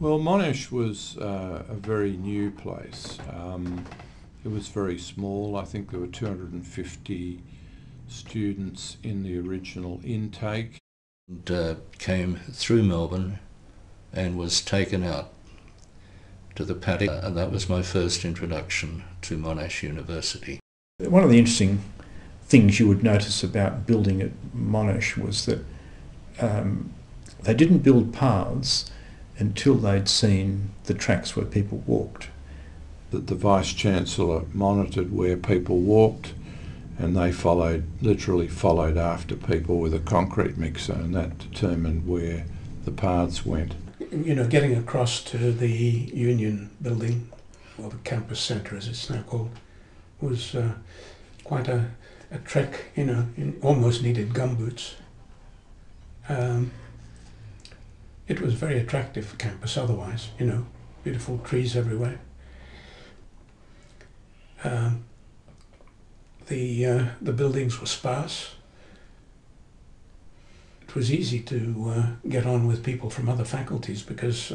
Well, Monash was a very new place. It was very small. I think there were 250 students in the original intake. And came through Melbourne and was taken out to the paddock, and that was my first introduction to Monash University. One of the interesting things you would notice about building at Monash was that they didn't build paths until they'd seen the tracks where people walked. That the Vice-Chancellor monitored where people walked, and they literally followed after people with a concrete mixer, and that determined where the paths went. You know, getting across to the Union building, or the campus centre as it's now called, was quite a trek, you know, almost needed gumboots. It was a very attractive campus otherwise, you know, beautiful trees everywhere. The buildings were sparse. It was easy to get on with people from other faculties because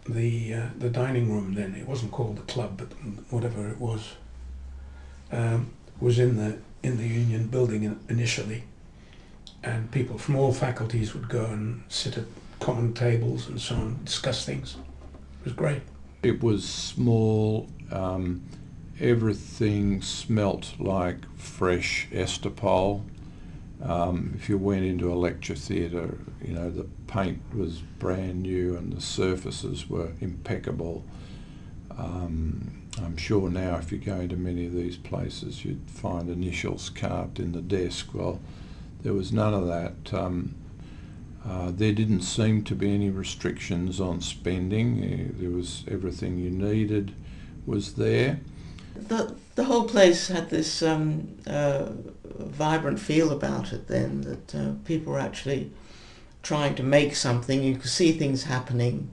the dining room then, it wasn't called the club, but whatever it was in the Union building initially, and people from all faculties would go and sit at common tables and so on, discuss things. It was great. It was small. Everything smelt like fresh Estopol. If you went into a lecture theatre, you know, the paint was brand new and the surfaces were impeccable. I'm sure now if you go into many of these places you'd find initials carved in the desk. Well, there was none of that. There didn't seem to be any restrictions on spending. There was everything you needed was there. The whole place had this vibrant feel about it then, that people were actually trying to make something. You could see things happening.